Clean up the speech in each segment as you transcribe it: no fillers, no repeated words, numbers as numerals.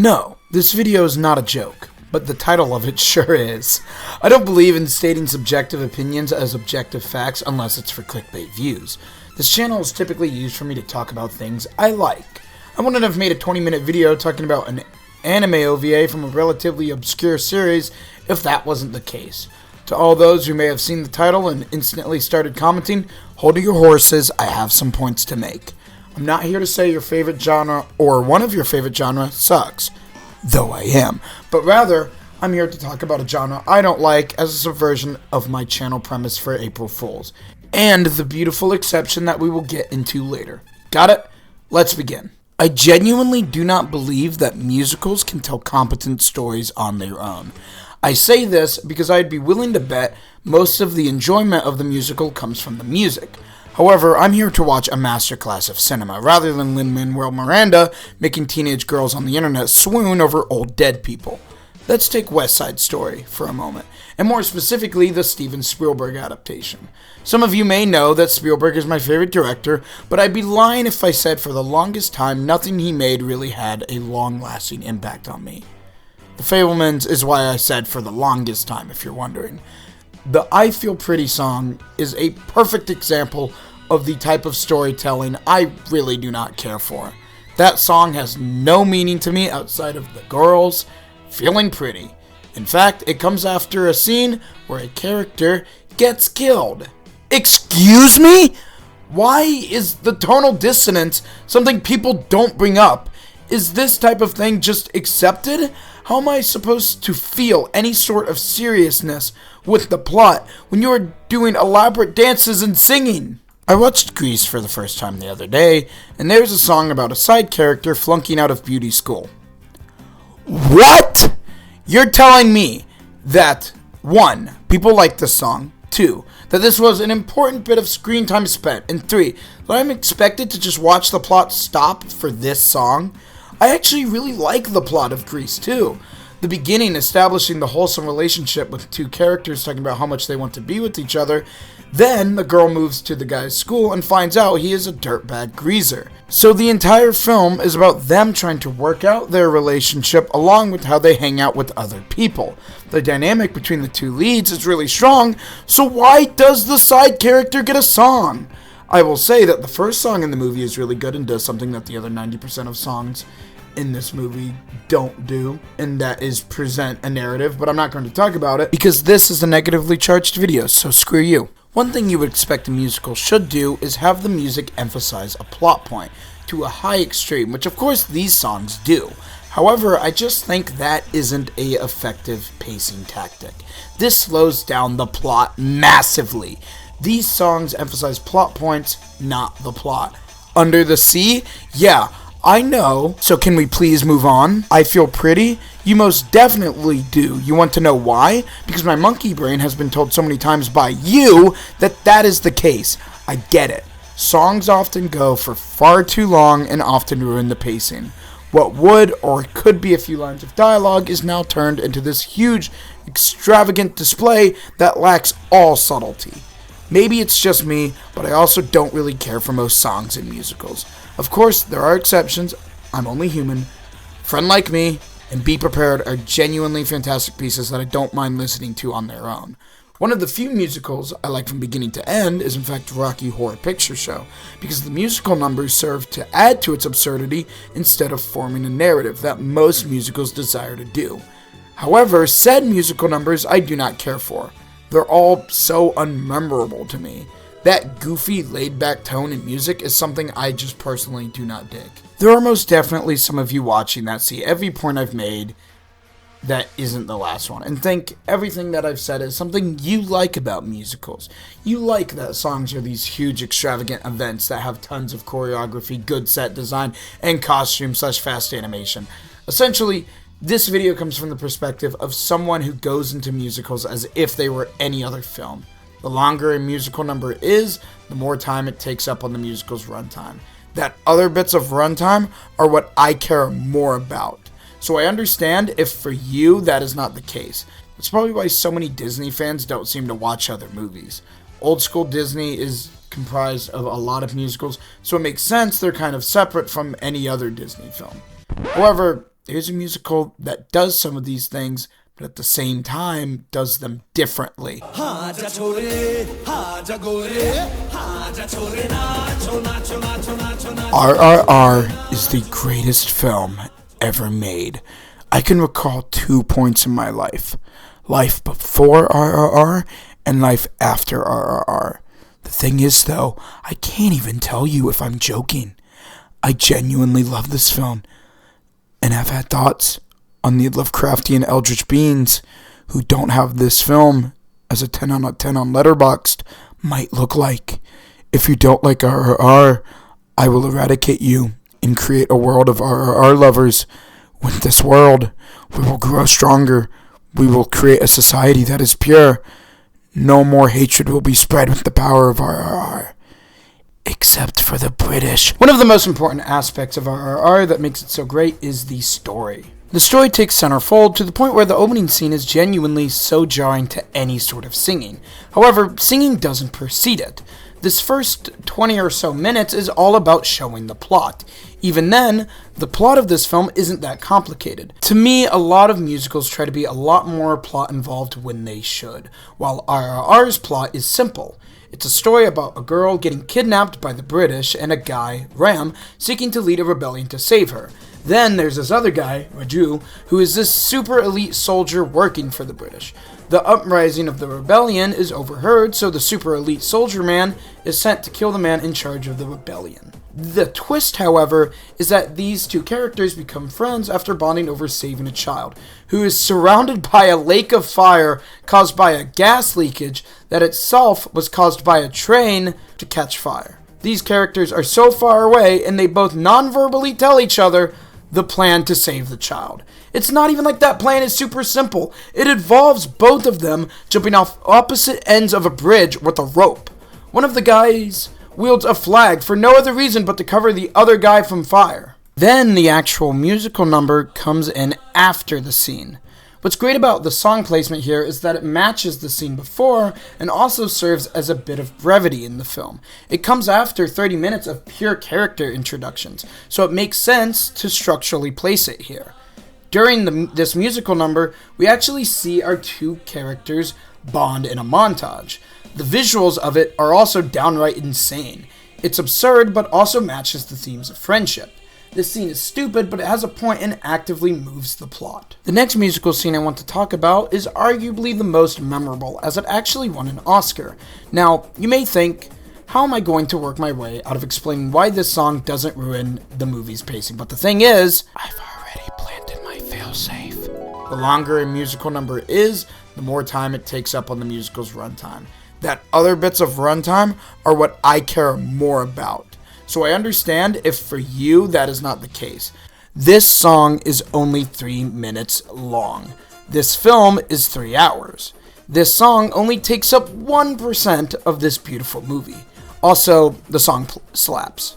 No, this video is not a joke, but the title of it sure is. I don't believe in stating subjective opinions as objective facts unless it's for clickbait views. This channel is typically used for me to talk about things I like. I wouldn't have made a 20-minute video talking about an anime OVA from a relatively obscure series if that wasn't the case. To all those who may have seen the title and instantly started commenting, hold your horses, I have some points to make. I'm not here to say your favorite genre or one of your favorite genre sucks, though I am, but rather I'm here to talk about a genre I don't like as a subversion of my channel premise for April Fools, and the beautiful exception that we will get into later. Got it? Let's begin. I genuinely do not believe that musicals can tell competent stories on their own. I say this because I'd be willing to bet most of the enjoyment of the musical comes from the music. However, I'm here to watch a masterclass of cinema, rather than Lin-Manuel Miranda making teenage girls on the internet swoon over old dead people. Let's take West Side Story for a moment, and more specifically, the Steven Spielberg adaptation. Some of you may know that Spielberg is my favorite director, but I'd be lying if I said for the longest time nothing he made really had a long-lasting impact on me. The Fabelmans is why I said for the longest time, if you're wondering. The I Feel Pretty song is a perfect example of the type of storytelling I really do not care for. That song has no meaning to me outside of the girls feeling pretty. In fact, it comes after a scene where a character gets killed. Excuse me? Why is the tonal dissonance something people don't bring up? Is this type of thing just accepted? How am I supposed to feel any sort of seriousness with the plot when you are doing elaborate dances and singing? I watched Grease for the first time the other day, and there's a song about a side character flunking out of beauty school. What? You're telling me that 1. People like this song, 2. That this was an important bit of screen time spent, and 3. That I'm expected to just watch the plot stop for this song? I actually really like the plot of Grease too. The beginning establishing the wholesome relationship with two characters talking about how much they want to be with each other. Then the girl moves to the guy's school and finds out he is a dirtbag greaser. So the entire film is about them trying to work out their relationship along with how they hang out with other people. The dynamic between the two leads is really strong, so why does the side character get a song? I will say that the first song in the movie is really good and does something that the other 90% of songs in this movie don't do, and that is present a narrative, but I'm not going to talk about it because this is a negatively charged video, so screw you. One thing you would expect a musical should do is have the music emphasize a plot point to a high extreme, which of course these songs do. However, I just think that isn't a effective pacing tactic. This slows down the plot massively. These songs emphasize plot points, not the plot. Under the Sea? Yeah, I know. So can we please move on? I Feel Pretty? You most definitely do. You want to know why? Because my monkey brain has been told so many times by you that that is the case. I get it. Songs often go for far too long and often ruin the pacing. What would or could be a few lines of dialogue is now turned into this huge, extravagant display that lacks all subtlety. Maybe it's just me, but I also don't really care for most songs in musicals. Of course, there are exceptions. I'm only human. Friend Like Me and Be Prepared are genuinely fantastic pieces that I don't mind listening to on their own. One of the few musicals I like from beginning to end is in fact Rocky Horror Picture Show, because the musical numbers serve to add to its absurdity instead of forming a narrative that most musicals desire to do. However, said musical numbers I do not care for. They're all so unmemorable to me. That goofy, laid-back tone in music is something I just personally do not dig. There are most definitely some of you watching that see every point I've made that isn't the last one, and think everything that I've said is something you like about musicals. You like that songs are these huge, extravagant events that have tons of choreography, good set design, and costume/fast animation. Essentially, this video comes from the perspective of someone who goes into musicals as if they were any other film. The longer a musical number is, the more time it takes up on the musical's runtime. That other bits of runtime are what I care more about. So I understand if for you that is not the case. That's probably why so many Disney fans don't seem to watch other movies. Old school Disney is comprised of a lot of musicals, so it makes sense they're kind of separate from any other Disney film. However, Here's a musical that does some of these things, but at the same time does them differently. RRR is the greatest film ever made. I can recall 2 points in my life. Life before RRR and life after RRR. The thing is, though, I can't even tell you if I'm joking. I genuinely love this film, and have had thoughts on the Lovecraftian eldritch beings who don't have this film as a 10 out of 10 on Letterboxd might look like. If you don't like RRR, I will eradicate you and create a world of RRR lovers. With this world, we will grow stronger. We will create a society that is pure. No more hatred will be spread with the power of RRR. Except for the British. One of the most important aspects of RRR that makes it so great is the story. The story takes centerfold to the point where the opening scene is genuinely so jarring to any sort of singing. However, singing doesn't precede it. This first 20 or so minutes is all about showing the plot. Even then, the plot of this film isn't that complicated. To me, a lot of musicals try to be a lot more plot involved when they should, while RRR's plot is simple. It's a story about a girl getting kidnapped by the British and a guy, Ram, seeking to lead a rebellion to save her. Then there's this other guy, Raju, who is this super elite soldier working for the British. The uprising of the rebellion is overheard, so the super elite soldier man is sent to kill the man in charge of the rebellion. The twist, however, is that these two characters become friends after bonding over saving a child, who is surrounded by a lake of fire caused by a gas leakage that itself was caused by a train to catch fire. These characters are so far away, and they both non-verbally tell each other the plan to save the child. It's not even like that plan is super simple. It involves both of them jumping off opposite ends of a bridge with a rope. One of the guys wields a flag for no other reason but to cover the other guy from fire. Then the actual musical number comes in after the scene. What's great about the song placement here is that it matches the scene before and also serves as a bit of brevity in the film. It comes after 30 minutes of pure character introductions, so it makes sense to structurally place it here. During this musical number, we actually see our two characters bond in a montage. The visuals of it are also downright insane. It's absurd, but also matches the themes of friendship. This scene is stupid, but it has a point and actively moves the plot. The next musical scene I want to talk about is arguably the most memorable, as it actually won an Oscar. Now, you may think, how am I going to work my way out of explaining why this song doesn't ruin the movie's pacing? But the thing is, I've already planted my failsafe. The longer a musical number is, the more time it takes up on the musical's runtime. That other bits of runtime are what I care more about. So I understand if for you that is not the case. This song is only 3 minutes long. This film is 3 hours. This song only takes up 1% of this beautiful movie. Also, the song slaps.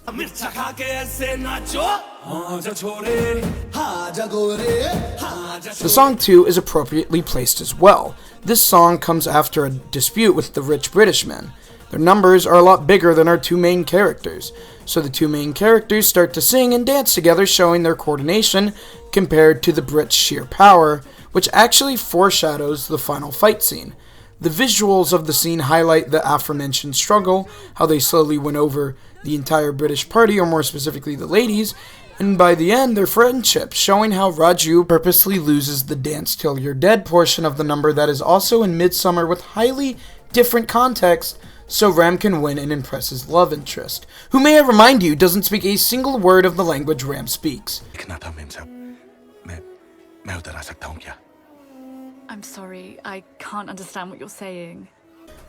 The song too is appropriately placed as well. This song comes after a dispute with the rich British men. Their numbers are a lot bigger than our two main characters, so the two main characters start to sing and dance together, showing their coordination compared to the Brits' sheer power, which actually foreshadows the final fight scene. The visuals of the scene highlight the aforementioned struggle, how they slowly win over the entire British party, or more specifically the ladies, and by the end, their friendship, showing how Raju purposely loses the dance till you're dead portion of the number that is also in Midsummer with highly different context, so Ram can win and impress his love interest, who, may I remind you, doesn't speak a single word of the language Ram speaks. I'm sorry, I can't understand what you're saying.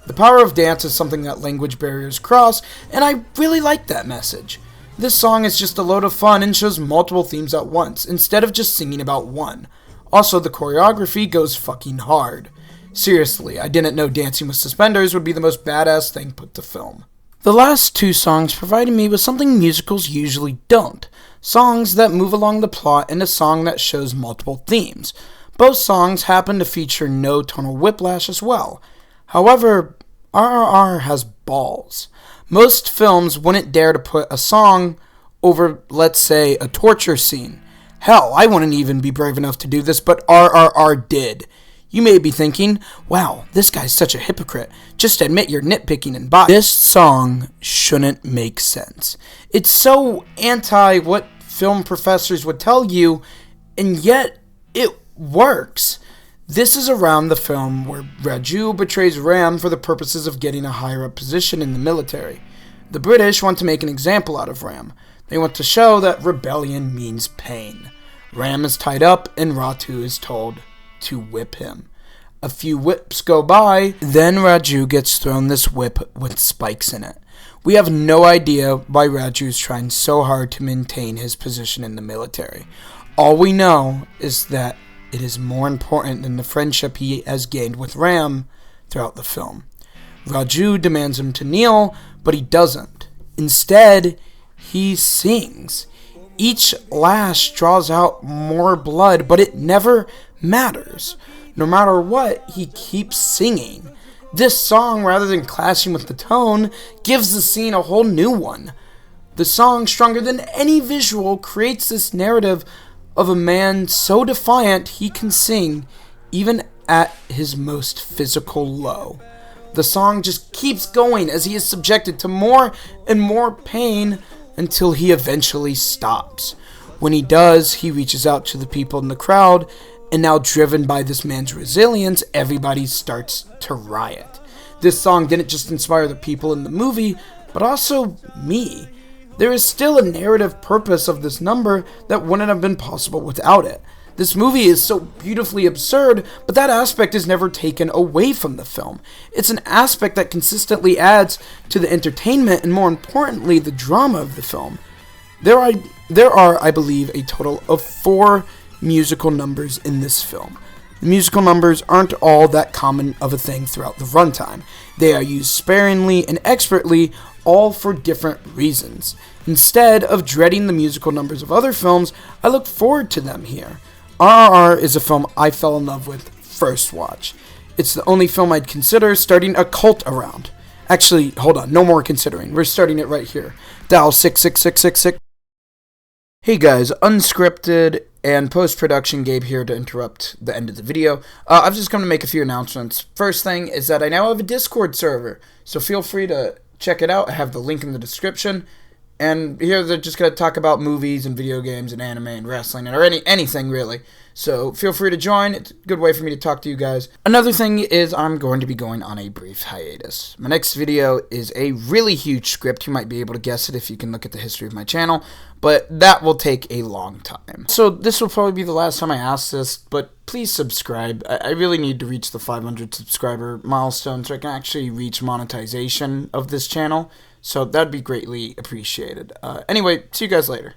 The power of dance is something that language barriers cross, and I really like that message. This song is just a load of fun and shows multiple themes at once, instead of just singing about one. Also, the choreography goes fucking hard. Seriously, I didn't know dancing with suspenders would be the most badass thing put to film. The last two songs provided me with something musicals usually don't. Songs that move along the plot and a song that shows multiple themes. Both songs happen to feature no tonal whiplash as well. However, RRR has balls. Most films wouldn't dare to put a song over, let's say, a torture scene. Hell, I wouldn't even be brave enough to do this, but RRR did. You may be thinking, wow, this guy's such a hypocrite. Just admit you're nitpicking and biased. This song shouldn't make sense. It's so anti what film professors would tell you, and yet it works. This is around the film where Raju betrays Ram for the purposes of getting a higher up position in the military. The British want to make an example out of Ram. They want to show that rebellion means pain. Ram is tied up and Ratu is told to whip him. A few whips go by, then Raju gets thrown this whip with spikes in it. We have no idea why Raju is trying so hard to maintain his position in the military. All we know is that it is more important than the friendship he has gained with Ram throughout the film. Raju demands him to kneel, but he doesn't. Instead, he sings. Each lash draws out more blood, but it never matters. No matter what, he keeps singing. This song, rather than clashing with the tone, gives the scene a whole new one. The song, stronger than any visual, creates this narrative of a man so defiant he can sing even at his most physical low. The song just keeps going as he is subjected to more and more pain until he eventually stops. When he does, he reaches out to the people in the crowd, and now driven by this man's resilience, everybody starts to riot. This song didn't just inspire the people in the movie, but also me. There is still a narrative purpose of this number that wouldn't have been possible without it. This movie is so beautifully absurd, but that aspect is never taken away from the film. It's an aspect that consistently adds to the entertainment and, more importantly, the drama of the film. There are, I believe, a total of 4 musical numbers in this film. The musical numbers aren't all that common of a thing throughout the runtime. They are used sparingly and expertly, all for different reasons. Instead of dreading the musical numbers of other films, I look forward to them here. RRR is a film I fell in love with first watch. It's the only film I'd consider starting a cult around. Actually, hold on, no more considering. We're starting it right here. Dial 66666. Hey guys, unscripted and post-production Gabe here to interrupt the end of the video. I've just come to make a few announcements. First thing is that I now have a Discord server, so feel free to check it out. I have the link in the description. And here they're just going to talk about movies and video games and anime and wrestling or anything really. So feel free to join. It's a good way for me to talk to you guys. Another thing is I'm going to be going on a brief hiatus. My next video is a really huge script. You might be able to guess it if you can look at the history of my channel. But that will take a long time. So this will probably be the last time I ask this, but please subscribe. I really need to reach the 500 subscriber milestone so I can actually reach monetization of this channel. So that'd be greatly appreciated. Anyway, see you guys later.